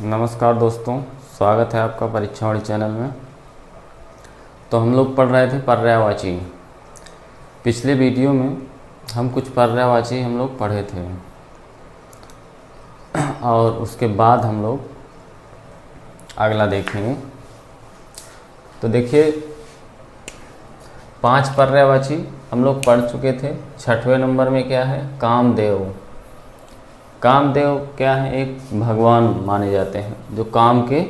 नमस्कार दोस्तों, स्वागत है आपका परीक्षावाणी चैनल में। तो हम लोग पढ़ रहे थे पर्यायवाची। पिछले वीडियो में हम कुछ पर्यायवाची हम लोग पढ़े थे और उसके बाद हम लोग अगला देखेंगे। तो देखिए 5 पर्यायवाची हम लोग पढ़ चुके थे। 6वें नंबर में क्या है? कामदेव। कामदेव क्या है? एक भगवान माने जाते हैं, जो काम के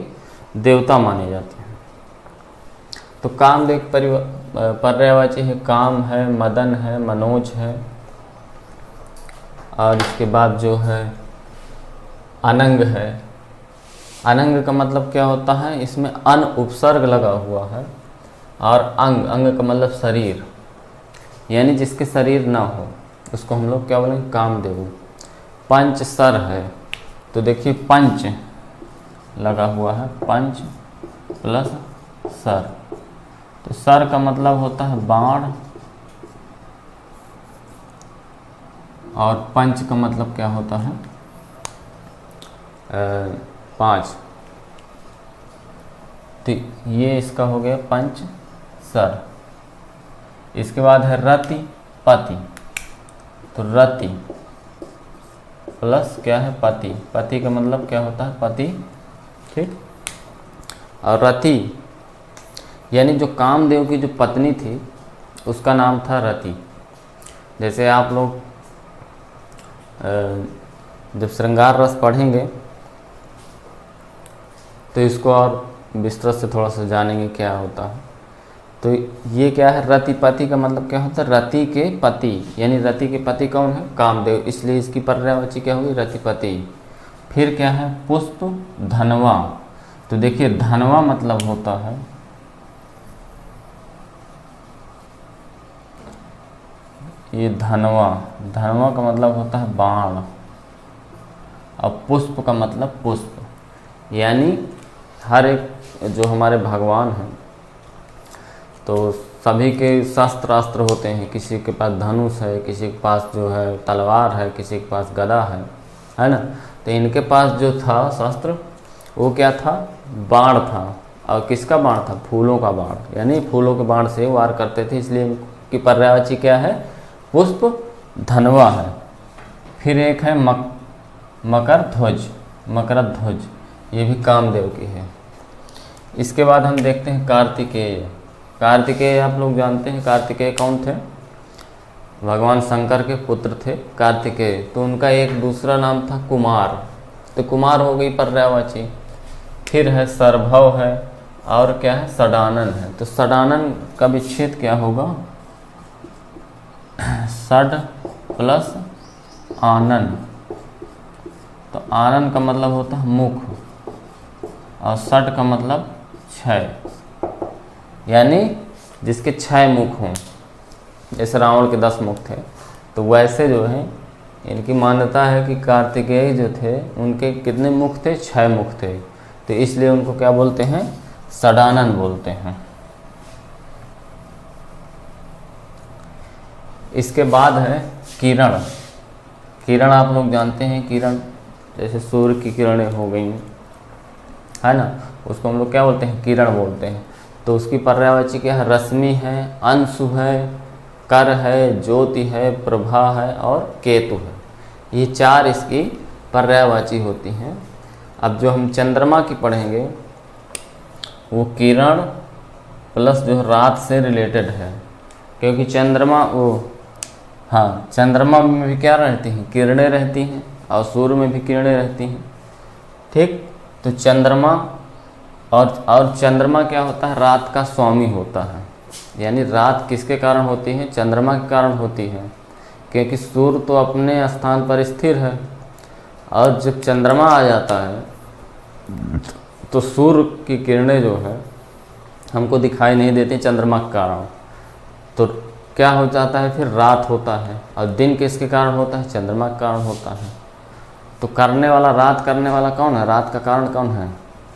देवता माने जाते हैं। तो कामदेव पर्यायवाची है। काम है, मदन है, मनोज है, और इसके बाद जो है अनंग है। अनंग का मतलब क्या होता है? इसमें अन उपसर्ग लगा हुआ है, और अंग, अंग का मतलब शरीर, यानी जिसके शरीर ना हो उसको हम लोग क्या बोलेंगे? कामदेव। पंच सर है, तो देखिए पंच लगा हुआ है, पंच प्लस सर। तो सर का मतलब होता है बाण, और पंच का मतलब क्या होता है? 5। तो ये इसका हो गया पंच सर। इसके बाद है रति पति। तो रति प्लस क्या है? पति। पति का मतलब क्या होता है? पति। ठीक। और रति यानी जो कामदेव की जो पत्नी थी उसका नाम था रति। जैसे आप लोग जब श्रृंगार रस पढ़ेंगे तो इसको और विस्तृत से थोड़ा सा जानेंगे क्या होता है। तो ये क्या है? रति पति का मतलब क्या होता है? रति के पति, यानी रति के पति कौन है? कामदेव, इसलिए इसकी पर्यायवाची क्या होगी? रतिपति। फिर क्या है? पुष्प धनवा। तो देखिए धनवा मतलब होता है ये धनवा। धनवा का मतलब होता है बाण, और पुष्प का मतलब पुष्प, यानी हर एक जो हमारे भगवान हैं तो सभी के शस्त्र अस्त्र होते हैं। किसी के पास धनुष है, किसी के पास जो है तलवार है, किसी के पास गदा है ना। तो इनके पास जो था शस्त्र वो क्या था? बाण था। और किसका बाण था? फूलों का बाण, यानी फूलों के बाण से वार करते थे, इसलिए इनकी पर्यायवाची क्या है? पुष्प धनवा है। फिर एक है मकर ध्वज, मकर ध्वज, ये भी कामदेव की है। इसके बाद हम देखते हैं कार्तिकेय। कार्तिकेय आप लोग जानते हैं, कार्तिकेय कौन थे? भगवान शंकर के पुत्र थे कार्तिकेय। तो उनका एक दूसरा नाम था कुमार। तो कुमार हो गई पर्यायवाची। फिर है सरभव है, और क्या है? षडानन है। तो षडानन का विच्छेद क्या होगा? षड प्लस आनन। तो आनन का मतलब होता है मुख, और षड का मतलब 6, यानी जिसके 6 मुख हों। जैसे रावण के 10 मुख थे, तो वैसे जो है इनकी मान्यता है कि कार्तिकेय जो थे उनके कितने मुख थे? 6 मुख थे। तो इसलिए उनको क्या बोलते हैं? षडानन बोलते हैं। इसके बाद है किरण। किरण आप लोग जानते हैं, किरण जैसे सूर्य की किरणें हो गई है ना, उसको हम लोग क्या बोलते हैं? किरण बोलते हैं। तो उसकी पर्यायवाची क्या है? रश्मि है, अंशु है, कर है, ज्योति है, प्रभा है, और केतु है। ये 4 इसकी पर्यायवाची होती हैं। अब जो हम चंद्रमा की पढ़ेंगे वो किरण प्लस जो रात से रिलेटेड है, क्योंकि चंद्रमा चंद्रमा में भी क्या रहती हैं? किरणें रहती हैं, और सूर्य में भी किरणें रहती हैं। ठीक। तो चंद्रमा और चंद्रमा क्या होता है? रात का स्वामी होता है। यानी रात किसके कारण होती है? चंद्रमा के कारण होती है, क्योंकि सूर्य तो अपने स्थान पर स्थिर है, और जब चंद्रमा आ जाता है तो सूर्य की किरणें जो है हमको दिखाई नहीं देती चंद्रमा के कारण। तो क्या हो जाता है? फिर रात होता है, और दिन किसके कारण होता है? चंद्रमा के कारण होता है। तो करने वाला, रात करने वाला कौन है? रात का कारण कौन है?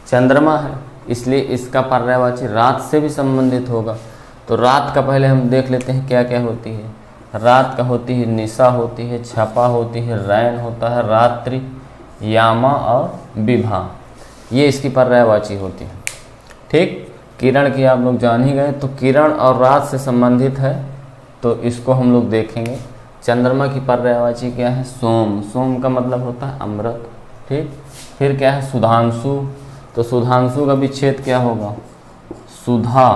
चंद्रमा है। इसलिए इसका पर्यायवाची रात से भी संबंधित होगा। तो रात का पहले हम देख लेते हैं क्या क्या होती है। रात का होती है निशा होती है, छपा होती है, रैन होता है, रात्रि, यामा और विभा। ये इसकी पर्यायवाची होती है। ठीक, किरण की आप लोग जान ही गए, तो किरण और रात से संबंधित है, तो इसको हम लोग देखेंगे। चंद्रमा की पर्यायवाची क्या है? सोम। सोम का मतलब होता है अमृत। ठीक, फिर क्या है? सुधांशु। तो सुधांशु का विच्छेद क्या होगा? सुधा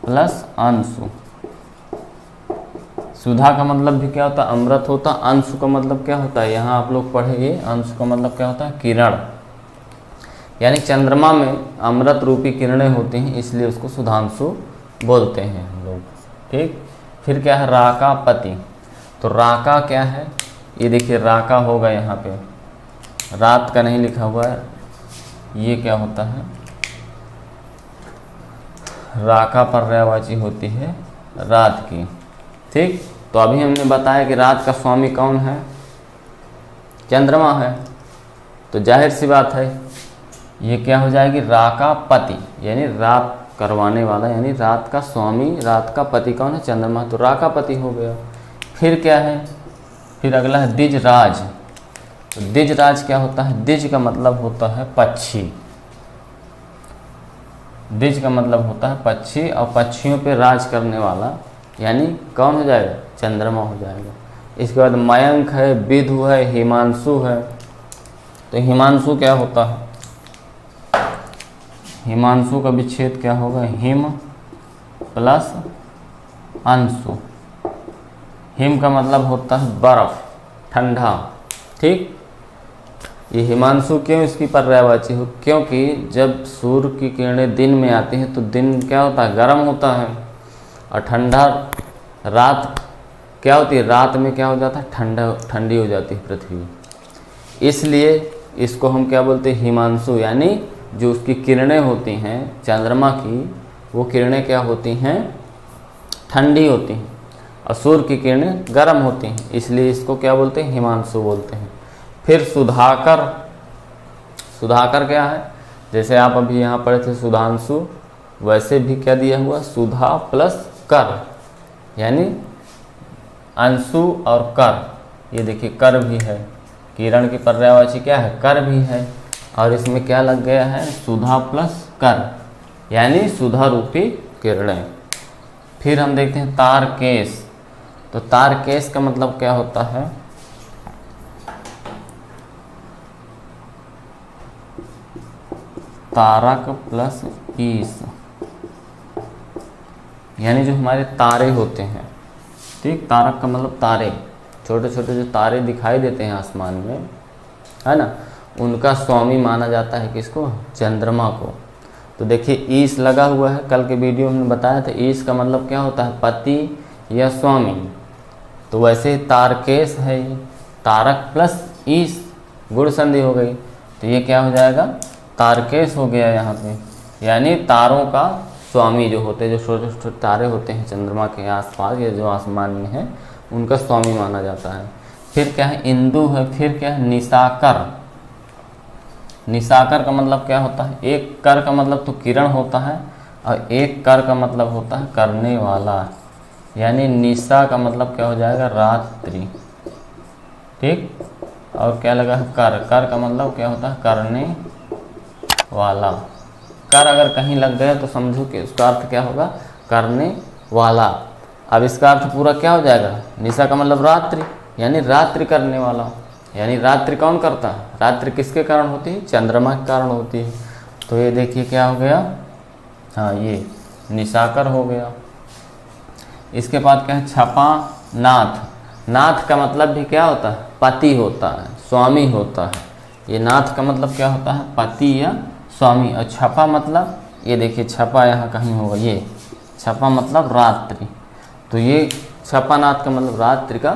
प्लस अंशु। सुधा का मतलब भी क्या होता है? अमृत होता। अंशु का मतलब क्या होता है? यहाँ आप लोग पढ़ेंगे, अंशु का मतलब क्या होता है? किरण। यानी चंद्रमा में अमृत रूपी किरणें होती हैं, इसलिए उसको सुधांशु बोलते हैं हम लोग। ठीक, फिर क्या है? राका पति। तो राका क्या है? ये देखिए राका होगा, यहाँ पे रात का नहीं लिखा हुआ है, ये क्या होता है? राका पर्यायवाची होती है रात की। ठीक, तो अभी हमने बताया कि रात का स्वामी कौन है? चंद्रमा है। तो जाहिर सी बात है ये क्या हो जाएगी? राका पति, यानी रात करवाने वाला, यानी रात का स्वामी, रात का पति कौन है? चंद्रमा। तो राका पति हो गया। फिर क्या है? फिर अगला है द्विजराज। तो द्विजराज क्या होता है? द्विज का मतलब होता है पक्षी। द्विज का मतलब होता है पक्षी, और पक्षियों पे राज करने वाला यानी कौन हो जाएगा? चंद्रमा हो जाएगा। इसके बाद मयंक है, विधु है, हिमांशु है। तो हिमांशु क्या होता है? हिमांशु का विच्छेद क्या होगा? Him plus Anshu. हिम का मतलब होता है बर्फ, ठंडा। ठीक, ये हिमांशु क्यों इसकी पर्यायवाची हो? क्योंकि जब सूर्य की किरणें दिन में आती हैं तो दिन क्या होता है? गर्म होता है, और ठंडा रात क्या होती है? रात में क्या हो जाता है? ठंडी हो जाती है पृथ्वी। इसलिए इसको हम क्या बोलते हैं? हिमांशु। यानी जो उसकी किरणें होती हैं चंद्रमा की, वो किरणें क्या होती हैं? ठंडी होती हैं, और सूर्य की किरणें गर्म होती हैं, इसलिए इसको क्या बोलते हैं? हिमांशु बोलते हैं। फिर सुधाकर। सुधाकर क्या है? जैसे आप अभी यहाँ पढ़े थे सुधांशु, वैसे भी क्या दिया हुआ? सुधा प्लस कर, यानी अंशु और कर। ये देखिए कर भी है, किरण की पर्यायवाची क्या है? कर भी है, और इसमें क्या लग गया है? सुधा प्लस कर, यानी सुधा रूपी किरणें। फिर हम देखते हैं तारकेश। तो तारकेश का मतलब क्या होता है? तारक प्लस ईश, यानी जो हमारे तारे होते हैं। ठीक, तारक का मतलब तारे, छोटे छोटे जो तारे दिखाई देते हैं आसमान में, है ना, उनका स्वामी माना जाता है किसको? चंद्रमा को। तो देखिए ईश लगा हुआ है, कल के वीडियो में बताया था ईश का मतलब क्या होता है? पति या स्वामी। तो वैसे तारकेश है, तारक प्लस ईश, गुण संधि हो गई, तो ये क्या हो जाएगा? तारकेश हो गया यहाँ पे, यानी तारों का स्वामी जो होते हैं, जो छोटे छोटे तारे होते हैं चंद्रमा के आसपास या जो आसमान में है, उनका स्वामी माना जाता है। फिर क्या है? इंदु है। फिर क्या है? निशाकर। निशाकर का मतलब क्या होता है? एक कर का मतलब तो किरण होता है, और एक कर का मतलब होता है करने वाला, यानी निशा का मतलब क्या हो जाएगा? रात्रि। ठीक, और क्या लगा है? कर। कर का मतलब क्या होता है? करने वाला। कर अगर कहीं लग गया तो समझो कि उसका अर्थ क्या होगा? करने वाला। अब इसका अर्थ पूरा क्या हो जाएगा? निशा का मतलब रात्रि, यानी रात्रि करने वाला। यानी रात्रि कौन करता है? रात्रि किसके कारण होती है? चंद्रमा के कारण होती है। तो ये देखिए क्या हो गया? हाँ, ये निशाकर हो गया। इसके बाद क्या है? छपा नाथ। नाथ का मतलब भी क्या होता है? पति होता है, स्वामी होता है। ये नाथ का मतलब क्या होता है? पति या स्वामी। और छपा मतलब ये देखिए, छपा यहाँ कहीं होगा, ये छपा मतलब रात्रि। तो ये छपा नाथ का मतलब रात्रि का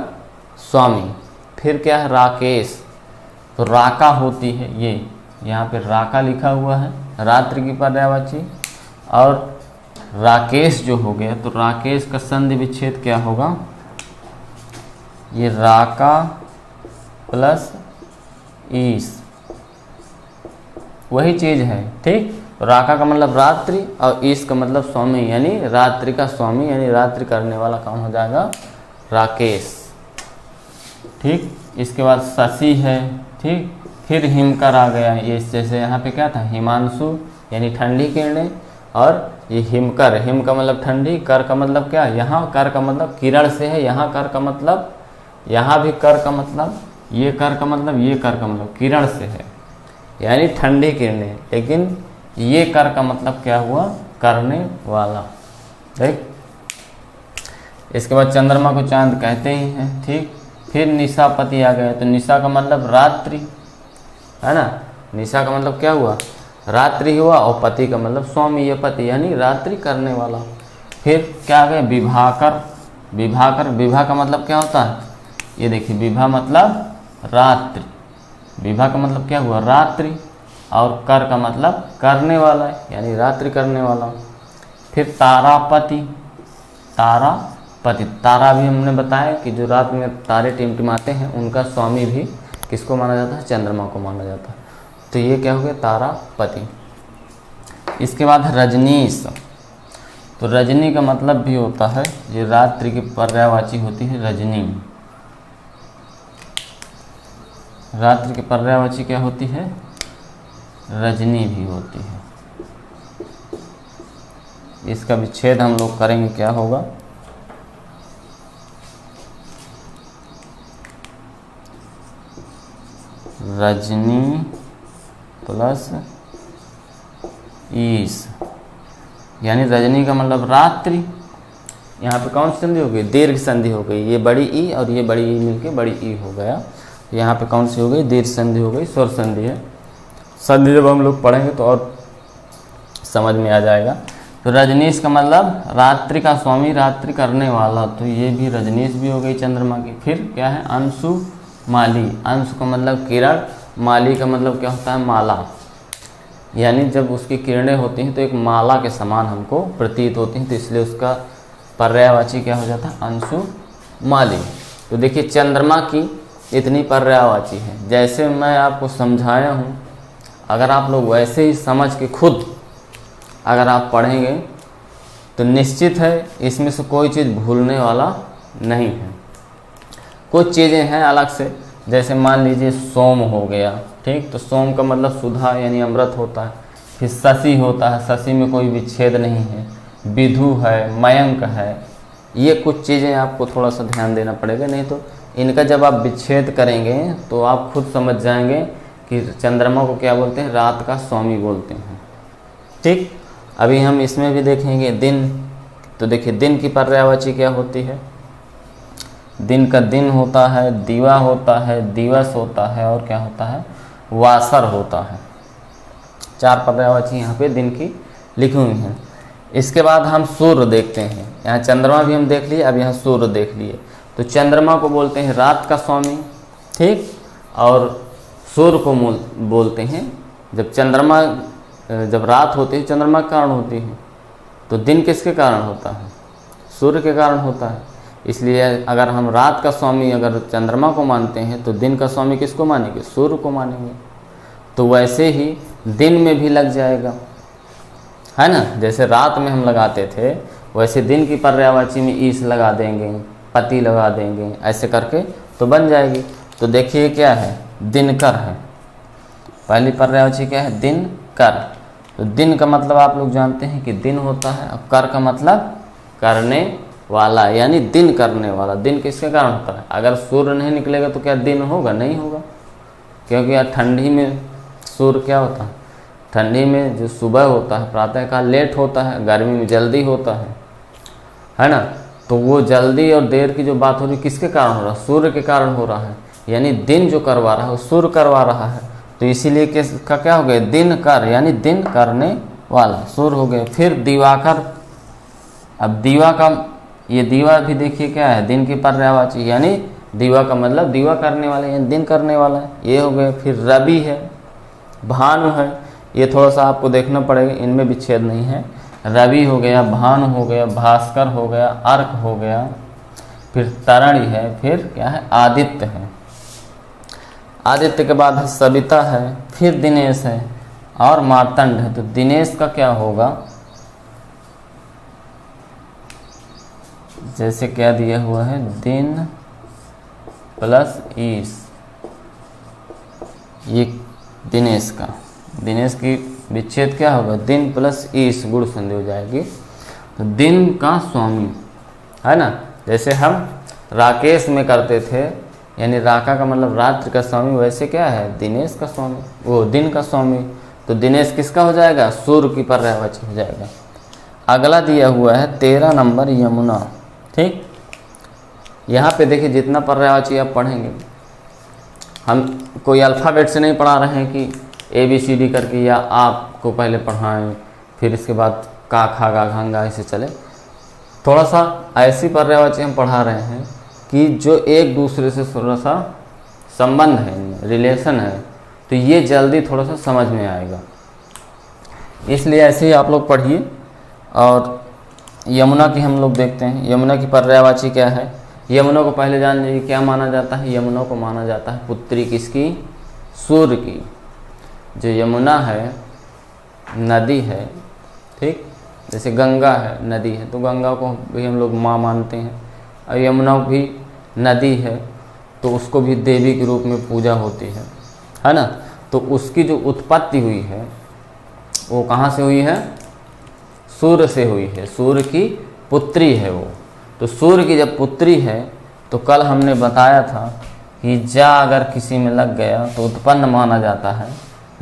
स्वामी। फिर क्या है? राकेश। तो राका होती है, ये यहाँ पे राका लिखा हुआ है, रात्रि की पर्यायवाची। और राकेश जो हो गया, तो राकेश का संधि विच्छेद क्या होगा? ये राका प्लस ईश, वही चीज़ है। ठीक, तो राका का मतलब रात्रि, और ईश का मतलब स्वामी, यानी रात्रि का स्वामी, यानी रात्रि करने वाला कौन हो जाएगा? राकेश। ठीक, इसके बाद शशि है। ठीक, फिर हिमकर आ गया, ये जैसे यहाँ पे क्या था, हिमांशु यानी ठंडी किरणें, और ये हिमकर, हिम का मतलब ठंडी, कर का मतलब क्या, यहाँ कर का मतलब किरण से है, यहाँ कर का मतलब, यहाँ भी कर का मतलब, ये कर का मतलब, ये कर का मतलब किरण से है, यानी ठंडी किरणें, लेकिन ये कर का मतलब क्या हुआ, करने वाला। ठीक, इसके बाद चंद्रमा को चांद कहते ही हैं। ठीक, फिर निशापति आ गया, तो निशा का मतलब रात्रि है ना, निशा का मतलब क्या हुआ, रात्रि हुआ, और पति का मतलब स्वामी या पति यानी रात्रि करने वाला। फिर क्या आ गया, विभाकर, विभाकर, विभा का मतलब क्या होता है, ये देखिए विभा मतलब रात्रि, विभा का मतलब क्या हुआ, रात्रि, और कर का मतलब करने वाला है यानी रात्रि करने वाला। फिर तारापति, तारापति, तारा भी हमने बताया कि जो रात में तारे टिमटिमाते हैं उनका स्वामी भी किसको माना जाता है, चंद्रमा को माना जाता है। तो ये क्या हो गया, तारापति। इसके बाद रजनीश, तो रजनी का मतलब भी होता है, ये रात्रि की पर्यायवाची होती है रजनी, रात्रि की पर्यायवाची क्या होती है, रजनी भी होती है। इसका विच्छेद हम लोग करेंगे, क्या होगा, रजनी प्लस ईश, यानी रजनी का मतलब रात्रि, यहाँ पे कौन सी संधि हो गई, दीर्घ संधि हो गई, ये बड़ी ई और ये बड़ी ई मिलके बड़ी ई हो गया, यहाँ पे कौन सी हो गई, दीर्घ संधि हो गई, स्वर संधि है। संधि जब हम लोग पढ़ेंगे तो और समझ में आ जाएगा। तो रजनीश का मतलब रात्रि का स्वामी, रात्रि करने वाला, तो ये भी रजनीश भी हो गई चंद्रमा की। फिर क्या है, अंशु माली, अंशु का मतलब किरण, माली का मतलब क्या होता है, माला, यानी जब उसकी किरणें होती हैं तो एक माला के समान हमको प्रतीत होती हैं, तो इसलिए उसका पर्यायवाची क्या हो जाता है, अंशु माली। तो देखिए चंद्रमा की इतनी पर्यायवाची है, जैसे मैं आपको समझाया हूँ, अगर आप लोग वैसे ही समझ के खुद अगर आप पढ़ेंगे तो निश्चित है इसमें से कोई चीज़ भूलने वाला नहीं है। कुछ चीज़ें हैं अलग से, जैसे मान लीजिए सोम हो गया, ठीक, तो सोम का मतलब सुधा यानी अमृत होता है। फिर शशि होता है, शशि में कोई विच्छेद नहीं है। विधु है, मयंक है, ये कुछ चीज़ें आपको थोड़ा सा ध्यान देना पड़ेगा, नहीं तो इनका जब आप विच्छेद करेंगे तो आप खुद समझ जाएंगे कि चंद्रमा को क्या बोलते हैं, रात का स्वामी बोलते हैं। ठीक, अभी हम इसमें भी देखेंगे दिन, तो देखिए दिन की पर्यायवाची क्या होती है, दिन का दिन होता है, दीवा होता है, दिवस होता है, और क्या होता है, वासर होता है। 4 पर्यायवाची यहाँ पे दिन की लिखी हुई हैं। इसके बाद हम सूर्य देखते हैं, यहाँ चंद्रमा भी हम देख लिए, अब यहाँ सूर्य देख लिए। तो चंद्रमा को बोलते हैं रात का स्वामी, ठीक, और सूर्य को बोलते हैं, जब रात होती है चंद्रमा के कारण होती है, तो दिन किसके कारण होता है, सूर्य के कारण होता है। इसलिए अगर हम रात का स्वामी अगर चंद्रमा को मानते हैं तो दिन का स्वामी किसको मानेंगे, सूर्य को मानेंगे। तो वैसे ही दिन में भी लग जाएगा, है ना, जैसे रात में हम लगाते थे वैसे दिन की पर्यायवाची में ईश लगा देंगे, पति लगा देंगे, ऐसे करके तो बन जाएगी। तो देखिए क्या है, दिनकर है, पहली पर्यायवाची क्या है, दिन कर। तो दिन का मतलब आप लोग जानते हैं कि दिन होता है, और कर का मतलब करने वाला, यानी दिन करने वाला। दिन किसके कारण होता है, अगर सूर्य नहीं निकलेगा तो क्या दिन होगा, नहीं होगा, क्योंकि यार ठंडी में सूर्य क्या होता है, ठंडी में जो सुबह होता है प्रातःकाल लेट होता है, गर्मी में जल्दी होता है ना। तो वो जल्दी और देर की जो बात हो रही किसके कारण हो रहा है, सूर्य के कारण हो रहा है, यानी दिन जो करवा रहा है वो सूर्य करवा रहा है। तो इसीलिए किसका क्या हो गया, दिन कर, यानी दिन करने वाला सूर्य हो गए। फिर दिवाकर, अब दीवा का, ये दीवा भी देखिए क्या है, दिन की पर्यायवाची, यानी दीवा का मतलब दीवा करने वाला, यानी दिन करने वाला है, ये हो गए। फिर रवि है, भानु है, ये थोड़ा सा आपको देखना पड़ेगा, इनमें विच्छेद नहीं है। रवि हो गया, भानु हो गया, भास्कर हो गया, अर्क हो गया, फिर तरणी है, फिर क्या है, आदित्य है। आदित्य के बाद है सविता है, फिर दिनेश है और मार्तंड है। तो दिनेश का क्या होगा, जैसे क्या दिया हुआ है, दिन प्लस ईश, ये दिनेश का, दिनेश की विच्छेद क्या होगा, दिन प्लस ईश गुण संधि हो जाएगी, तो दिन का स्वामी है ना। जैसे हम राकेश में करते थे, यानी राका का मतलब रात्रि का स्वामी, वैसे क्या है दिनेश का स्वामी, वो दिन का स्वामी। तो दिनेश किसका हो जाएगा, सूर्य की पर्यायवाची हो जाएगा। अगला दिया हुआ है 13 नंबर यमुना। ठीक, यहाँ पे देखिए जितना पर्यायवाची आप पढ़ेंगे, हम कोई अल्फ़ाबेट से नहीं पढ़ा रहे हैं कि ABCD करके, या आपको पहले पढ़ाएं फिर इसके बाद का खा गा घंगा ऐसे चले। थोड़ा सा ऐसी पर्यायवाची हम पढ़ा रहे हैं कि जो एक दूसरे से थोड़ा सा संबंध है, रिलेशन है, तो ये जल्दी थोड़ा सा समझ में आएगा, इसलिए ऐसे ही आप लोग पढ़िए। और यमुना की हम लोग देखते हैं, यमुना की पर्यायवाची क्या है। यमुना को पहले जान लीजिए क्या माना जाता है, यमुना को माना जाता है पुत्री किसकी, सूर्य की। जो यमुना है नदी है, ठीक, जैसे गंगा है नदी है, तो गंगा को भी हम लोग माँ मानते हैं, और यमुना भी नदी है तो उसको भी देवी के रूप में पूजा होती है ना। तो उसकी जो उत्पत्ति हुई है वो कहाँ से हुई है, सूर्य से हुई है, सूर्य की पुत्री है वो। तो सूर्य की जब पुत्री है तो कल हमने बताया था कि जा अगर किसी में लग गया तो उत्पन्न माना जाता है,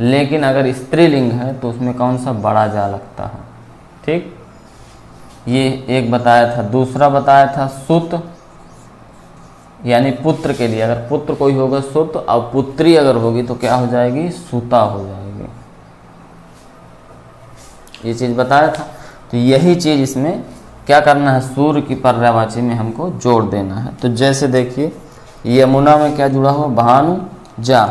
लेकिन अगर स्त्रीलिंग है तो उसमें कौन सा बड़ा जा लगता है। ठीक, ये एक बताया था। दूसरा बताया था सुत, यानी पुत्र के लिए, अगर पुत्र कोई होगा सुत, और पुत्री अगर होगी तो क्या हो जाएगी, सुता हो जाएगी। ये चीज़ बताया था। तो यही चीज़ इसमें क्या करना है, सूर्य की पर्यायवाची में हमको जोड़ देना है। तो जैसे देखिए यमुना में क्या जुड़ा हुआ, भानु जा,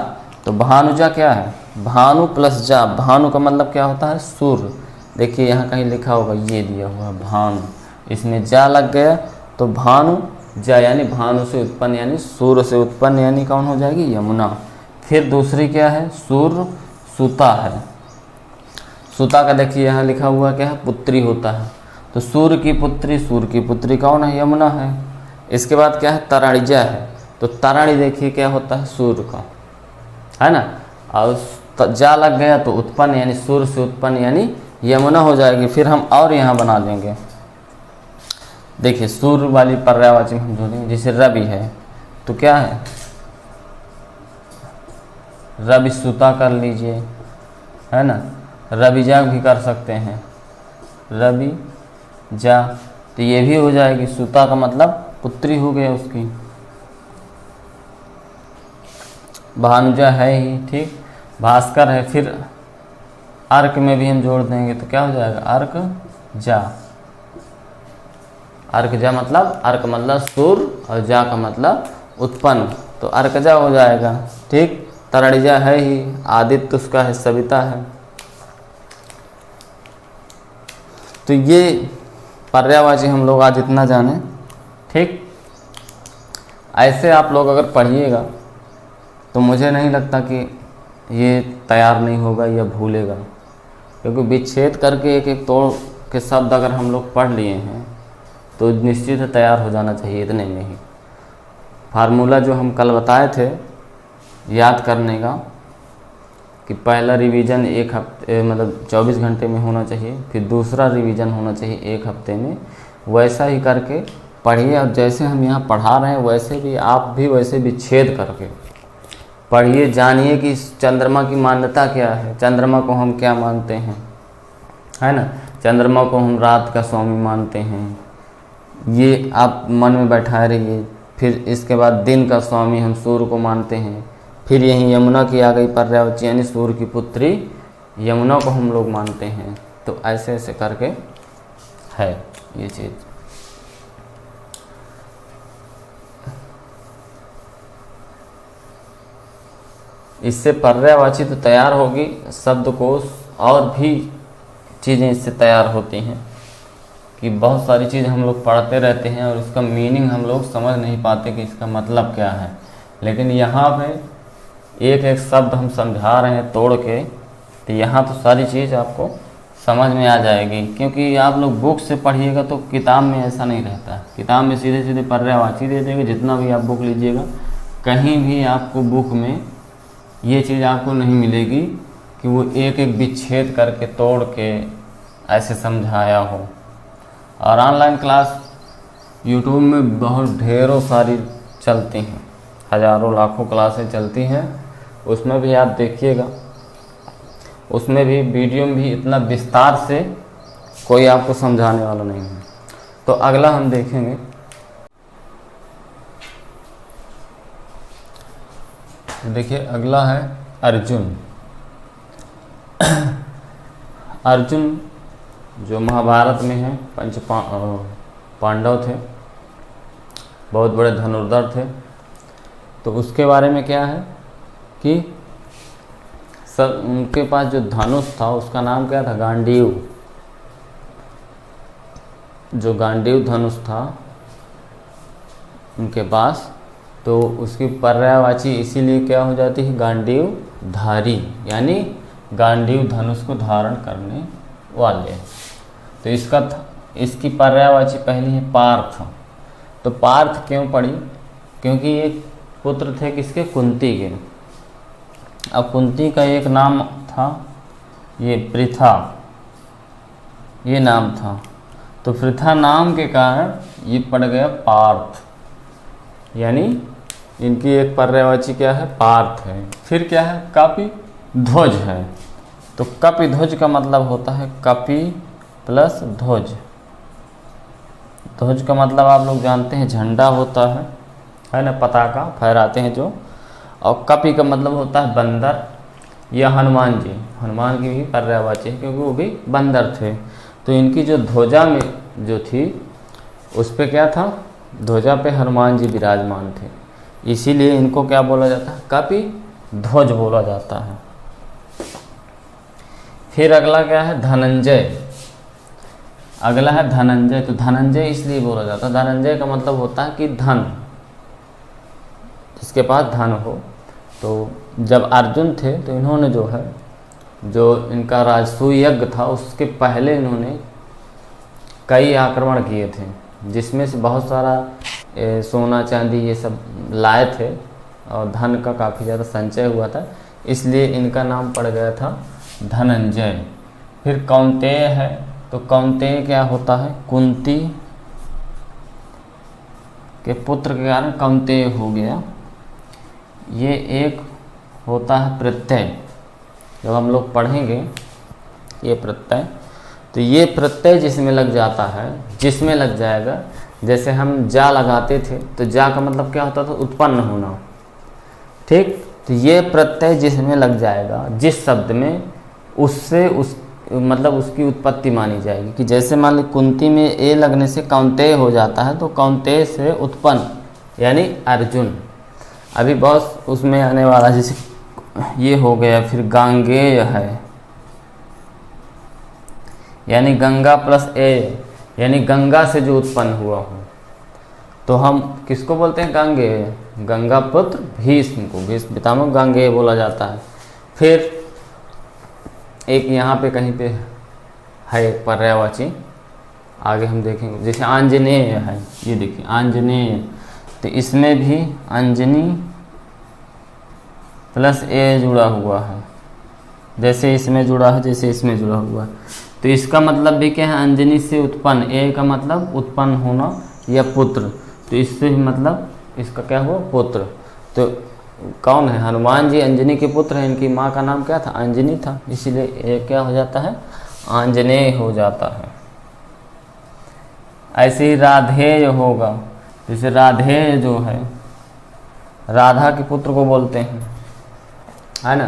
तो भानुजा क्या है, भानु प्लस जा, भानु का मतलब क्या होता है, सूर्य। देखिए यहाँ कहीं लिखा होगा, ये दिया हुआ है भानु, इसमें जा लग गया तो भानु जा, यानी भानु से उत्पन्न, यानी सूर्य से उत्पन्न, यानी कौन हो जाएगी, यमुना। फिर दूसरी क्या है, सूर्य सुता है। सुता का देखिए यहाँ लिखा हुआ क्या है, पुत्री होता है, तो सूर्य की पुत्री कौन है, यमुना है। इसके बाद क्या है, तराणिजा है, तो तराणी देखिए क्या होता है, सूर्य का, है ना। और जा लग गया तो उत्पन्न, यानी सूर्य से उत्पन्न, यानी यमुना हो जाएगी। फिर हम और यहाँ बना देंगे, देखिए सूर्य वाली पर्यायवाची हम जोड़ेंगे। जैसे रवि है तो क्या है, रवि सुता कर लीजिए, है ना। रवि जा भी कर सकते हैं, रवि जा, तो ये भी हो जाएगी, सुता का मतलब पुत्री हो गया उसकी। भानुजा है ही, ठीक, भास्कर है। फिर अर्क में भी हम जोड़ देंगे तो क्या हो जाएगा, अर्क जा। अर्क जा मतलब, अर्क मतलब सूर्य और जा का मतलब उत्पन्न, तो अर्कजा हो जाएगा, ठीक। तरणिजा है ही, आदित्य उसका है, सविता है। तो ये पर्यायवाची हम लोग आज इतना जाने, ठीक। ऐसे आप लोग अगर पढ़िएगा तो मुझे नहीं लगता कि ये तैयार नहीं होगा या भूलेगा, क्योंकि विच्छेद करके एक एक तोड़ के शब्द अगर हम लोग पढ़ लिए हैं तो निश्चित है तैयार हो जाना चाहिए इतने में ही। फार्मूला जो हम कल बताए थे याद करने का, कि पहला रिवीजन एक हफ्ते मतलब 24 घंटे में होना चाहिए, फिर दूसरा रिवीजन होना चाहिए 1 हफ्ते में, वैसा ही करके पढ़िए। और जैसे हम यहाँ पढ़ा रहे हैं वैसे भी आप भी वैसे विच्छेद करके पढ़िए, जानिए कि चंद्रमा की मान्यता क्या है, चंद्रमा को हम क्या मानते हैं, है ना। चंद्रमा को हम रात का स्वामी मानते हैं, ये आप मन में बैठाए रहिए। फिर इसके बाद दिन का स्वामी हम सूर्य को मानते हैं। फिर यहीं यमुना की आ गई पर्यायवाची, यानी सूर्य की पुत्री यमुना को हम लोग मानते हैं। तो ऐसे ऐसे करके है ये चीज़। इससे पर्यायवाची तो तैयार होगी, शब्दकोश और भी चीज़ें इससे तैयार होती हैं, कि बहुत सारी चीज़ हम लोग पढ़ते रहते हैं और उसका मीनिंग हम लोग समझ नहीं पाते कि इसका मतलब क्या है। लेकिन यहाँ पे एक एक शब्द हम समझा रहे हैं तोड़ के, तो यहाँ तो सारी चीज़ आपको समझ में आ जाएगी। क्योंकि आप लोग बुक से पढ़िएगा तो किताब में ऐसा नहीं रहता है, किताब में सीधे सीधे पर्यायवाची दे देंगे। जितना भी आप बुक लीजिएगा, कहीं भी आपको बुक में ये चीज़ आपको नहीं मिलेगी कि वो एक एक विच्छेद करके तोड़ के ऐसे समझाया हो। और ऑनलाइन क्लास यूट्यूब में बहुत ढेरों सारी चलती हैं, हज़ारों लाखों क्लासें चलती हैं, उसमें भी आप देखिएगा, उसमें भी वीडियो में भी इतना विस्तार से कोई आपको समझाने वाला नहीं है। तो अगला हम देखेंगे, देखिए अगला है अर्जुन। अर्जुन जो महाभारत में है, पांडव थे, बहुत बड़े धनुर्धर थे। तो उसके बारे में क्या है कि सब उनके पास जो धनुष था उसका नाम क्या था, गांडीव। जो गांडीव धनुष था उनके पास, तो उसकी पर्यायवाची इसीलिए क्या हो जाती है, गांडीव धारी, यानी गांडीव धनुष को धारण करने वाले। तो इसकी पर्यायवाची पहली है पार्थ। तो पार्थ क्यों पड़ी, क्योंकि ये पुत्र थे किसके, कुंती के। अब कुंती का एक नाम था ये पृथा, ये नाम था। तो पृथा नाम के कारण ये पड़ गया पार्थ, यानी इनकी एक पर्यायवाची क्या है, पार्थ है। फिर क्या है, कपि ध्वज है। तो कपि ध्वज का मतलब होता है कपि प्लस ध्वज। ध्वज का मतलब आप लोग जानते हैं झंडा होता है ना, पताका फहराते हैं जो। और कपि का मतलब होता है बंदर या हनुमान जी, हनुमान की भी पर्यायवाची है क्योंकि वो भी बंदर थे। तो इनकी जो ध्वजा में जो थी उस पे क्या था, ध्वजा पे हनुमान जी विराजमान थे, इसीलिए इनको क्या बोला जाता है, कपि ध्वज बोला जाता है। फिर अगला क्या है, धनंजय। अगला है धनंजय। तो धनंजय इसलिए बोला जाता है, धनंजय का मतलब होता है कि धन, जिसके पास धन हो। तो जब अर्जुन थे तो इन्होंने जो है, जो इनका राजसूय यज्ञ था उसके पहले इन्होंने कई आक्रमण किए थे, जिसमें से बहुत सारा सोना चांदी ये सब लाए थे और धन का काफ़ी ज़्यादा संचय हुआ था, इसलिए इनका नाम पड़ गया था धनंजय। फिर कौंतेय है। तो कौंतेय क्या होता है, कुंती के पुत्र के कारण कौंतेय हो गया। ये एक होता है प्रत्यय, जब हम लोग पढ़ेंगे ये प्रत्यय, तो ये प्रत्यय जिसमें लग जाता है, जिसमें लग जाएगा, जैसे हम जा लगाते थे तो जा का मतलब क्या होता था, उत्पन्न होना, ठीक। तो ये प्रत्यय जिसमें लग जाएगा, जिस शब्द में, उससे उस मतलब उसकी उत्पत्ति मानी जाएगी। कि जैसे मान ली कुंती में ए लगने से कौंतेय हो जाता है, तो कौंतेय से उत्पन्न यानी अर्जुन। अभी बहुत उसमें आने वाला, जैसे ये हो गया। फिर गांगेय है, यानी गंगा प्लस ए, यानी गंगा से जो उत्पन्न हुआ हो। तो हम किसको बोलते हैं, गांगेय, गंगा पुत्र भीष्म को, भीष्म पितामह गांगेय बोला जाता है। फिर एक यहाँ पे कहीं पे है एक पर्यायवाची, आगे हम देखेंगे। जैसे आंजनेय है, ये देखिए आंजनेय, तो इसमें भी अंजनी प्लस ए जुड़ा हुआ है, जैसे इसमें जुड़ा है, जैसे इसमें जुड़ा हुआ है। तो इसका मतलब भी क्या है, अंजनी से उत्पन्न, ए का मतलब उत्पन्न होना या पुत्र, तो इससे भी मतलब इसका क्या हुआ, पुत्र। तो कौन है, हनुमान जी अंजनी के पुत्र हैं, इनकी माँ का नाम क्या था, अंजनी था, इसीलिए ये क्या हो जाता है, आंजनेय हो जाता है। ऐसे ही राधेय होगा। जैसे राधेय जो है, राधा के पुत्र को बोलते हैं, है ना।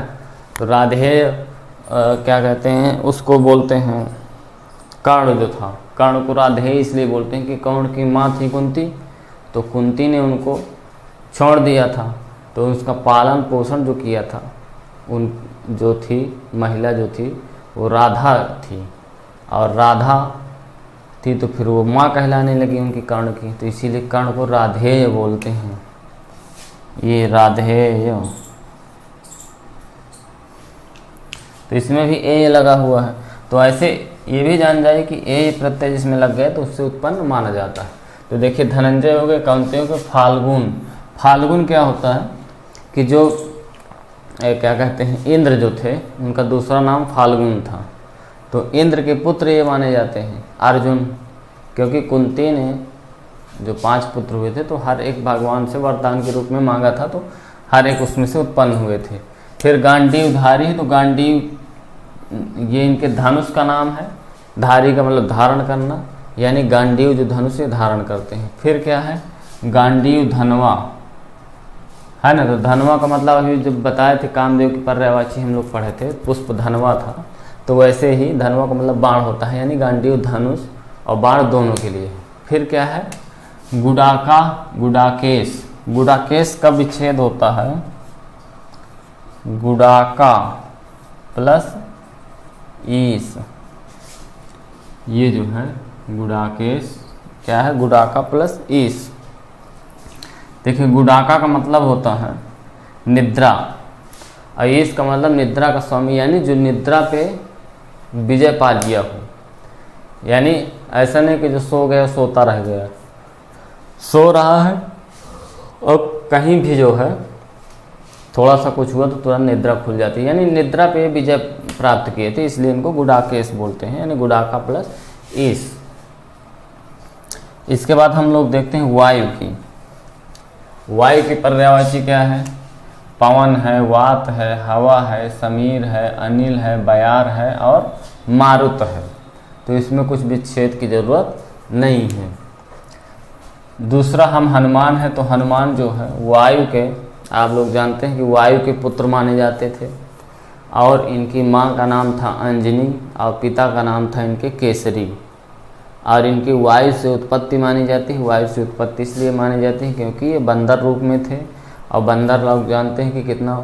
तो राधेय क्या कहते हैं, उसको बोलते हैं कर्ण जो था, कर्ण को राधेय इसलिए बोलते हैं कि कर्ण की माँ थी कुंती, तो कुंती ने उनको छोड़ दिया था, तो उसका पालन पोषण जो किया था, उन जो थी महिला जो थी वो राधा थी, और राधा थी तो फिर वो माँ कहलाने लगी उनकी कर्ण की, तो इसीलिए कर्ण को राधेय बोलते हैं। ये राधेय, तो इसमें भी ए लगा हुआ है। तो ऐसे ये भी जान जाए कि ए प्रत्यय जिसमें लग गए तो उससे उत्पन्न माना जाता है। तो देखिए धनंजय हो गए, कौंतेय हो गए। फाल्गुन, फाल्गुन क्या होता है कि जो क्या कहते हैं, इंद्र जो थे उनका दूसरा नाम फाल्गुन था, तो इंद्र के पुत्र ये माने जाते हैं अर्जुन, क्योंकि कुंती ने जो 5 पुत्र हुए थे तो हर एक भगवान से वरदान के रूप में मांगा था, तो हर एक उसमें से उत्पन्न हुए थे। फिर गांडीव धारी है, तो गांडीव ये इनके धनुष का नाम है, धारी का मतलब धारण करना, यानी गांडीव जो धनुष से धारण करते हैं। फिर क्या है, गांडीव धनवा है ना, तो धनवा का मतलब अभी जब बताए थे कामदेव की पर्यायवाची हम लोग पढ़े थे, पुष्प धनवा था, तो वैसे ही धनवा का मतलब बाण होता है, यानी गांडीव धनुष और बाण दोनों के लिए। फिर क्या है, गुडाका गुडाकेश, गुडाकेश का विच्छेद होता है गुडाका प्लस ईस, ये जो है गुडाकेश क्या है, गुडाका प्लस ईस। देखिए गुडाका का मतलब होता है निद्रा, और ईस का मतलब निद्रा का स्वामी, यानी जो निद्रा पे विजय पा लिया हो, यानी ऐसा नहीं कि जो सो गया सोता रह गया, सो रहा है और कहीं भी जो है थोड़ा सा कुछ हुआ तो तुरंत निद्रा खुल जाती है, यानी निद्रा पे विजय प्राप्त किए थे, इसलिए इनको गुडाकेश बोलते हैं, यानी गुडाका प्लस ईस। इसके बाद हम लोग देखते हैं वायु की। वायु की पर्यायवाची क्या है, पवन है, वात है, हवा है, समीर है, अनिल है, बयार है और मारुत है, तो इसमें कुछ विच्छेद की जरूरत नहीं है। दूसरा हम हनुमान है, तो हनुमान जो है वायु के, आप लोग जानते हैं कि वायु के पुत्र माने जाते थे, और इनकी माँ का नाम था अंजनी और पिता का नाम था इनके केसरी, और इनकी वायु से उत्पत्ति मानी जाती है। वायु से उत्पत्ति इसलिए मानी जाती है क्योंकि ये बंदर रूप में थे, और बंदर लोग जानते हैं कि कितना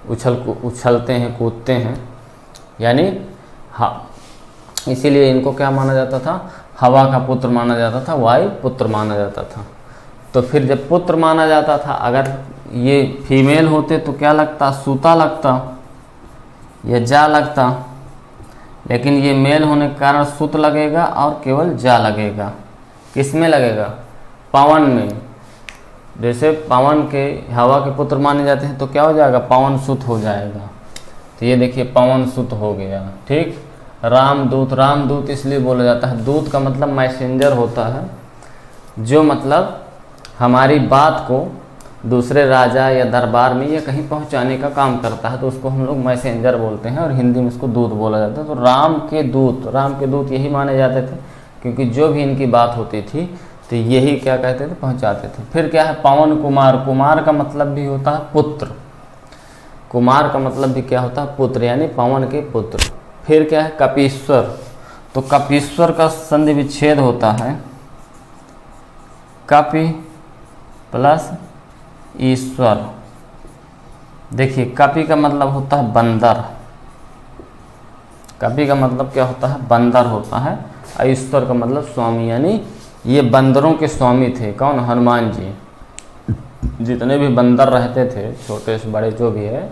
उछलते हैं, कूदते हैं, यानी हाँ, इसीलिए इनको क्या माना जाता था, हवा का पुत्र माना जाता था, वायु पुत्र माना जाता था। तो फिर जब पुत्र माना जाता था, अगर ये फीमेल होते तो क्या लगता, सूता लगता या जा लगता, लेकिन ये मेल होने के कारण सुत लगेगा और केवल जा लगेगा। किस में लगेगा, पवन में। जैसे पवन के हवा के पुत्र माने जाते हैं तो क्या हो जाएगा, पवन सुत हो जाएगा, तो ये देखिए पवन सुत हो गया। ठीक, रामदूत, रामदूत इसलिए बोला जाता है, दूत का मतलब मैसेंजर होता है, जो मतलब हमारी बात को दूसरे राजा या दरबार में या कहीं पहुंचाने का काम करता है, तो उसको हम लोग मैसेंजर बोलते हैं, और हिंदी में उसको दूत बोला जाता है। तो राम के दूत यही माने जाते थे, क्योंकि जो भी इनकी बात होती थी तो यही क्या कहते थे, पहुंचाते थे। फिर क्या है, पवन कुमार, कुमार का मतलब भी होता है पुत्र, कुमार का मतलब भी क्या होता है, पुत्र, यानी पवन के पुत्र। फिर क्या है, कपीश्वर, तो कपीश्वर का संधि विच्छेद होता है कपि प्लस ईश्वर। देखिए कपि का मतलब होता है बंदर, कपि का मतलब क्या होता है, बंदर होता है, और ईश्वर का मतलब स्वामी, यानी ये बंदरों के स्वामी थे। कौन, हनुमान जी। जितने भी बंदर रहते थे, छोटे से बड़े जो भी है,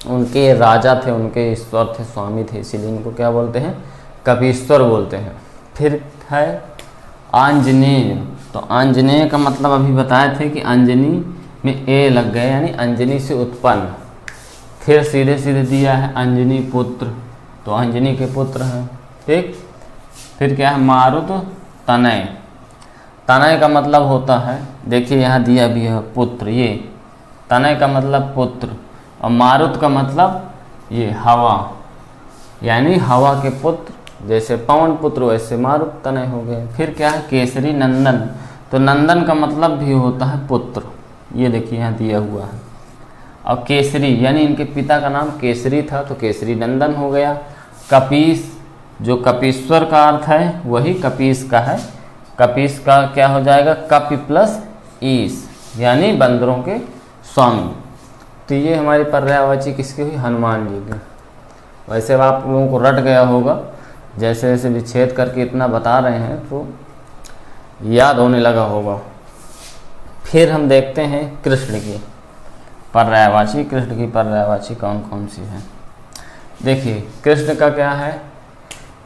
उनके राजा थे, उनके ईश्वर थे, स्वामी थे, इसीलिए इनको क्या बोलते हैं, कपीश्वर बोलते हैं। फिर है आंजनेय, तो आंजनेय का मतलब अभी बताए थे कि अंजनी में ए लग गए, यानी अंजनी से उत्पन्न। फिर सीधे सीधे दिया है अंजनी पुत्र, तो अंजनी के पुत्र हैं। ठीक, फिर क्या है, मारुत तनय, तनय का मतलब होता है, देखिए यहाँ दिया भी है पुत्र, ये तनय का मतलब पुत्र, और मारुत का मतलब ये हवा, यानी हवा के पुत्र, जैसे पवन पुत्र वैसे मारुत तनय हो गए। फिर क्या है, केसरी नंदन, तो नंदन का मतलब भी होता है पुत्र, ये देखिए यहाँ दिया हुआ है। और केसरी, यानी इनके पिता का नाम केसरी था, तो केसरी नंदन हो गया। कपीस, जो कपीश्वर का अर्थ है वही कपीस का है, कपीस का क्या हो जाएगा, कपि प्लस ईस, यानी बंदरों के स्वामी। तो ये हमारी पर्यायवाची किसकी हुई, हनुमान जी की। वैसे अब आप लोगों को रट गया होगा, जैसे जैसे विच्छेद करके इतना बता रहे हैं तो याद होने लगा होगा। फिर हम देखते हैं कृष्ण की पर्यायवाची, कृष्ण की पर्यायवाची कौन कौन सी है। देखिए कृष्ण का क्या है,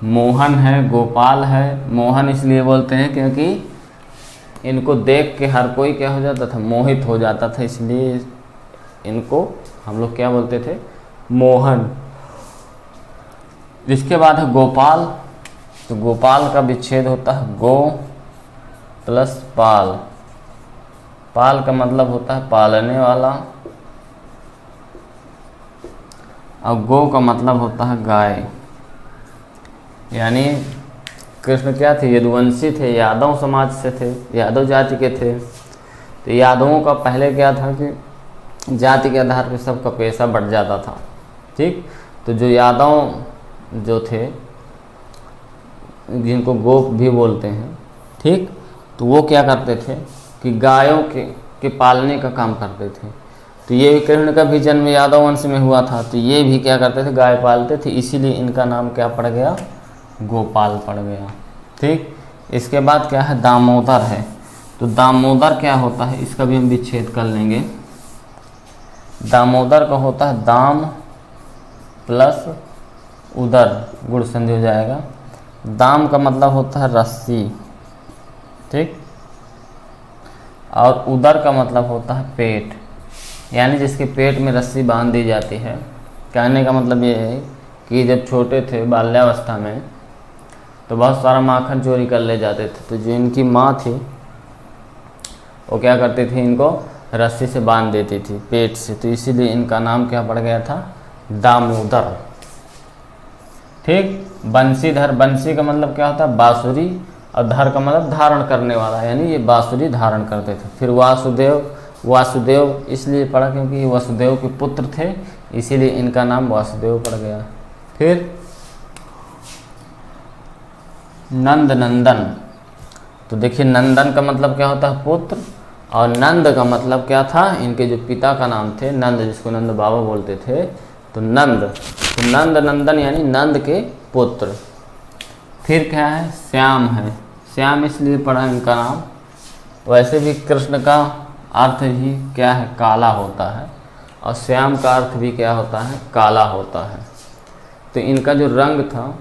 मोहन है, गोपाल है। मोहन इसलिए बोलते हैं क्योंकि इनको देख के हर कोई क्या हो जाता था, मोहित हो जाता था, इसलिए इनको हम लोग क्या बोलते थे, मोहन। इसके बाद है गोपाल। तो गोपाल का विच्छेद होता है गो प्लस पाल। पाल का मतलब होता है पालने वाला, और गो का मतलब होता है गाय। यानी कृष्ण क्या थे, यदुवंशी थे, यादव समाज से थे, यादव जाति के थे। तो यादवों का पहले क्या था कि जाति के आधार पर सबका पैसा बढ़ जाता था, ठीक। तो जो यादव जो थे, जिनको गोप भी बोलते हैं, ठीक, तो वो क्या करते थे कि गायों के पालने का काम करते थे। तो ये भी कृष्ण का भी जन्म यादव वंश में हुआ था, तो ये भी क्या करते थे, गाय पालते थे, इसीलिए इनका नाम क्या पड़ गया, गोपाल पड़ गया, ठीक। इसके बाद क्या है, दामोदर है। तो दामोदर क्या होता है, इसका भी हम विच्छेद कर लेंगे। दामोदर का होता है दाम प्लस उदर, गुण संधि हो जाएगा। दाम का मतलब होता है रस्सी, ठीक, और उदर का मतलब होता है पेट, यानी जिसके पेट में रस्सी बांध दी जाती है। कहने का मतलब ये है कि जब छोटे थे बाल्यावस्था में तो बहुत सारा माखन चोरी कर ले जाते थे। तो जो इनकी माँ थी वो क्या करती थी, इनको रस्सी से बांध देती थी पेट से, तो इसीलिए इनका नाम क्या पड़ गया था, दामोदर, ठीक। बंशीधर, बंशी का मतलब क्या होता है, बांसुरी, और धर का मतलब धारण करने वाला, यानी ये बांसुरी धारण करते थे। फिर वासुदेव, वासुदेव इसलिए पड़ा क्योंकि ये वसुदेव के पुत्र थे, इसीलिए इनका नाम वासुदेव पड़ गया। फिर नंद, नंदन। तो देखिए नंदन का मतलब क्या होता है, पुत्र, और नंद का मतलब क्या था, इनके जो पिता का नाम थे नंद, जिसको नंद बाबा बोलते थे, तो नंद। तो नंद नंदन यानी नंद के पुत्र। फिर क्या है, श्याम है। श्याम इसलिए पड़ा इनका नाम, वैसे भी कृष्ण का अर्थ ही क्या है, काला होता है, और श्याम का अर्थ भी क्या होता है, काला होता है। तो इनका जो रंग था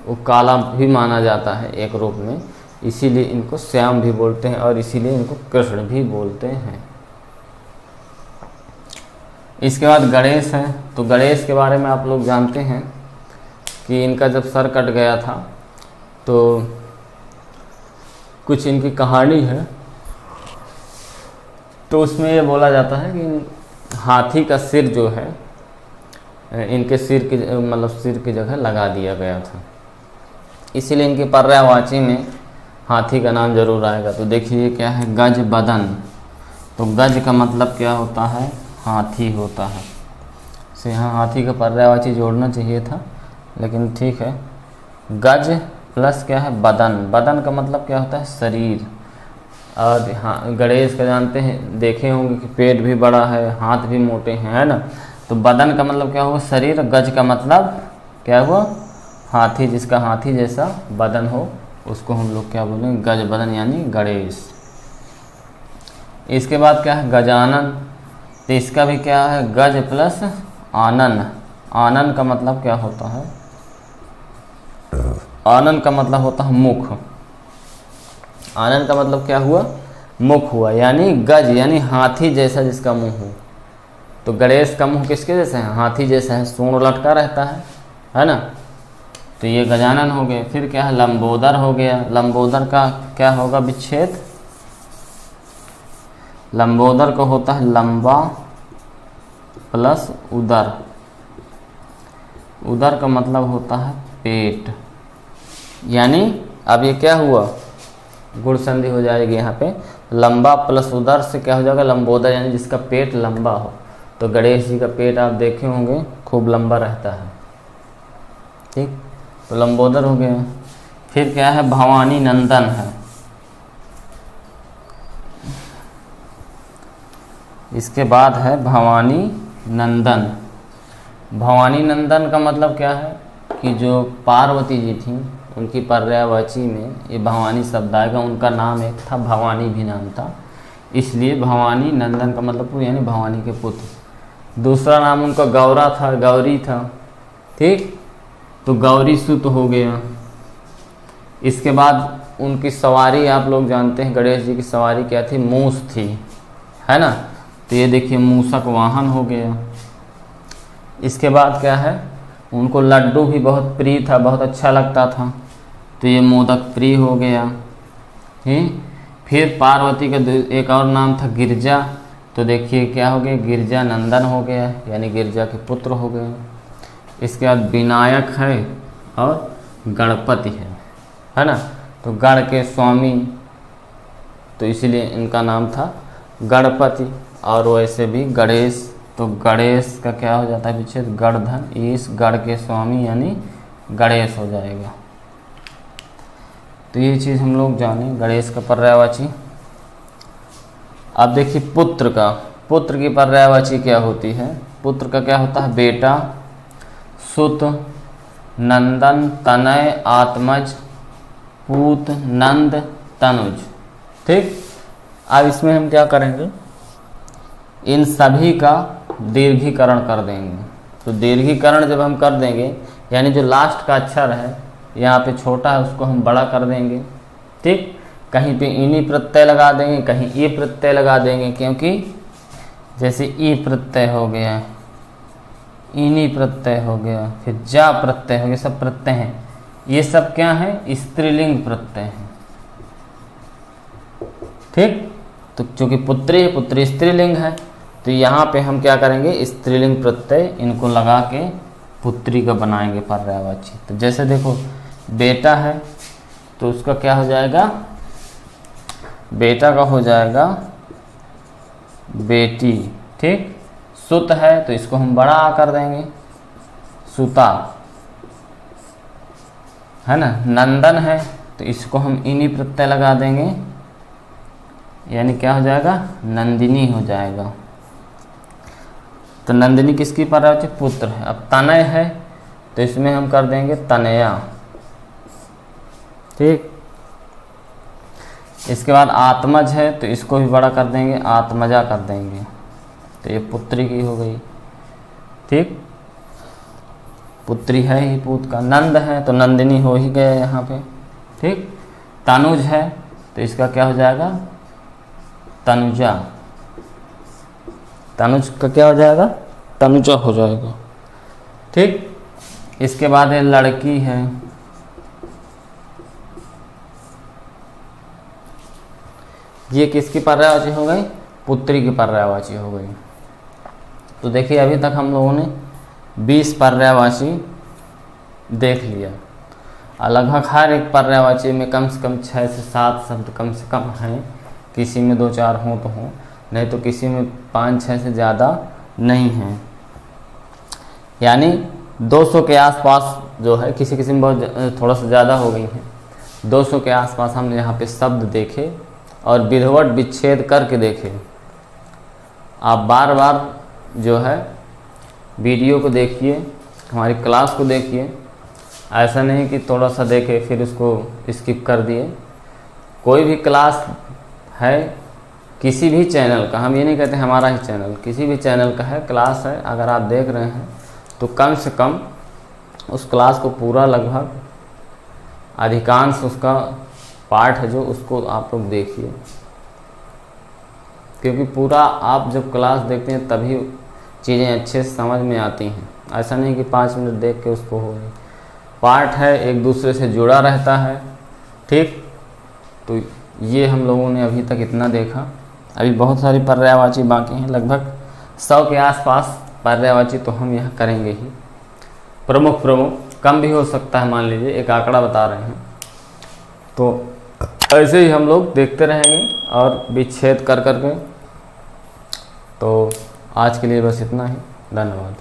वो काला भी माना जाता है एक रूप में, इसीलिए इनको श्याम भी बोलते हैं, और इसीलिए इनको कृष्ण भी बोलते हैं। इसके बाद गणेश है। तो गणेश के बारे में आप लोग जानते हैं कि इनका जब सर कट गया था तो कुछ इनकी कहानी है, तो उसमें ये बोला जाता है कि हाथी का सिर जो है इनके सिर की मतलब सिर की जगह लगा दिया गया था, इसीलिए इनकी पर्यायवाची में हाथी का नाम जरूर आएगा। तो देखिए क्या है, गज बदन। तो गज का मतलब क्या होता है, हाथी होता है। से यहाँ हाथी का पर्यायवाची जोड़ना चाहिए था, लेकिन ठीक है। गज प्लस क्या है, बदन। बदन का मतलब क्या होता है, शरीर। और हाँ, गणेश का जानते हैं, देखे होंगे कि पेट भी बड़ा है, हाथ भी मोटे हैं, है ना। तो बदन का मतलब क्या हुआ, शरीर। गज का मतलब क्या हुआ, हाथी। जिसका हाथी जैसा बदन हो उसको हम लोग क्या बोलेंगे, गज बदन, यानी गणेश। इसके बाद क्या है, गजानन। तो इसका भी क्या है, गज प्लस आनन। आनन का मतलब क्या होता है, आनन का मतलब होता है मुख। आनन का मतलब क्या हुआ, मुख हुआ, यानी गज यानी हाथी जैसा जिसका मुंह हो। तो गणेश का मुंह किसके जैसा है, हाथी जैसा है, सूंड लटका रहता है ना। तो ये गजानन हो गए। फिर क्या है, लंबोदर हो गया। लंबोदर का क्या होगा विच्छेद, लंबोदर को होता है लंबा प्लस उदर। उदर का मतलब होता है पेट, यानी अब ये क्या हुआ, गुण संधि हो जाएगी यहाँ पे। लंबा प्लस उदर से क्या हो जाएगा, लंबोदर, यानी जिसका पेट लंबा हो। तो गणेश जी का पेट आप देखे होंगे खूब लंबा रहता है, ठीक। तो लंबोदर हो गया। फिर क्या है, भवानी नंदन है। इसके बाद है भवानी नंदन। भवानी नंदन का मतलब क्या है कि जो पार्वती जी थी उनकी पर्यायवाची में ये भवानी शब्द आएगा। उनका नाम एक था, भवानी भी नाम था, इसलिए भवानी नंदन का मतलब यानी भवानी के पुत्र। दूसरा नाम उनका गौरा था, गौरी था, ठीक। तो गौरी सुत हो गया। इसके बाद उनकी सवारी आप लोग जानते हैं, गणेश जी की सवारी क्या थी, मूस थी, है ना। तो ये देखिए मूषक वाहन हो गया। इसके बाद क्या है, उनको लड्डू भी बहुत प्रिय था, बहुत अच्छा लगता था, तो ये मोदक प्रिय हो गया। फिर पार्वती का एक और नाम था गिरजा, तो देखिए क्या हो गया, गिरजा नंदन हो गया, यानी गिरजा के पुत्र हो गए। इसके बाद विनायक है और गणपति है ना, तो गण के स्वामी, तो इसलिए इनका नाम था गणपति। और वैसे भी गणेश, तो गणेश का क्या हो जाता है विच्छेद, गणधन, इस गण के स्वामी यानी गणेश हो जाएगा। तो ये चीज़ हम लोग जाने गणेश का पर्यायवाची। अब देखिए पुत्र का, पुत्र की पर्यायवाची क्या होती है, पुत्र का क्या होता है, बेटा, सुत, नंदन, तनय, आत्मज, पूत, नंद, तनुज। ठीक, अब इसमें हम क्या करेंगे, इन सभी का दीर्घीकरण कर देंगे। तो दीर्घीकरण जब हम कर देंगे, यानी जो लास्ट का अक्षर है यहाँ पे छोटा है उसको हम बड़ा कर देंगे। ठीक, कहीं पे इनी प्रत्यय लगा देंगे, कहीं ई प्रत्यय लगा देंगे, क्योंकि जैसे ई प्रत्यय हो गया, इनी प्रत्यय हो गया, फिर जा प्रत्यय हो गया, सब प्रत्यय हैं। ये सब क्या है, स्त्रीलिंग प्रत्यय हैं। ठीक, तो चूंकि पुत्री, पुत्री स्त्रीलिंग है, तो यहाँ पे हम क्या करेंगे, स्त्रीलिंग प्रत्यय इनको लगा के पुत्री का बनाएंगे पर्यायवाची। तो जैसे देखो बेटा है तो उसका क्या हो जाएगा, बेटा का हो जाएगा बेटी। ठीक, सुत है तो इसको हम बड़ा आ कर देंगे, सुता, है ना। नंदन है तो इसको हम इनी प्रत्यय लगा देंगे, यानी क्या हो जाएगा, नंदिनी हो जाएगा। तो नंदिनी किसकी पर्यायवाची, पुत्र है। अब तनय है तो इसमें हम कर देंगे तनया। ठीक, इसके बाद आत्मज है तो इसको भी बड़ा कर देंगे, आत्मजा कर देंगे, तो ये पुत्री की हो गई। ठीक, पुत्री है ही पूत का। नंद है तो नंदिनी हो ही गया यहाँ पे। ठीक, तनुज है तो इसका क्या हो जाएगा, तनुजा। तनुज का क्या हो जाएगा, तनुजा हो जाएगा। ठीक, इसके बाद ये लड़की है, ये किसकी पर्यायवाची हो गई, पुत्री की पर्यायवाची हो गई। तो देखिए अभी तक हम लोगों ने 20 पर्यायवाची देख लिया। लगभग हर एक पर्यायवाची में कम से कम 6 से 7 शब्द कम से कम हैं, किसी में 2-4 हों तो हों, नहीं तो किसी में 5-6 से ज़्यादा नहीं हैं। यानी 200 के आसपास जो है, किसी किसी में बहुत थोड़ा सा ज़्यादा हो गई हैं। 200 के आसपास हमने यहाँ पे शब्द देखे और विधिवत विच्छेद करके देखे। आप बार बार जो है वीडियो को देखिए, हमारी क्लास को देखिए, ऐसा नहीं कि थोड़ा सा देखे फिर उसको स्किप कर दिए। कोई भी क्लास है किसी भी चैनल का, हम ये नहीं कहते हमारा ही चैनल, किसी भी चैनल का है, क्लास है, अगर आप देख रहे हैं तो कम से कम उस क्लास को पूरा, लगभग अधिकांश उसका पार्ट है जो, उसको आप लोग देखिए, क्योंकि पूरा आप जब क्लास देखते हैं तभी चीज़ें अच्छे से समझ में आती हैं। ऐसा नहीं कि 5 मिनट देख के उसको हो गई। पार्ट है, एक दूसरे से जुड़ा रहता है। ठीक, तो ये हम लोगों ने अभी तक इतना देखा। अभी बहुत सारी पर्यायवाची बाकी हैं, लगभग 100 के आसपास पर्यायवाची तो हम यहाँ करेंगे ही। प्रमुख कम भी हो सकता है, मान लीजिए एक आंकड़ा बता रहे हैं, तो ऐसे ही हम लोग देखते रहेंगे और विच्छेद कर करके। तो आज के लिए बस इतना ही, धन्यवाद।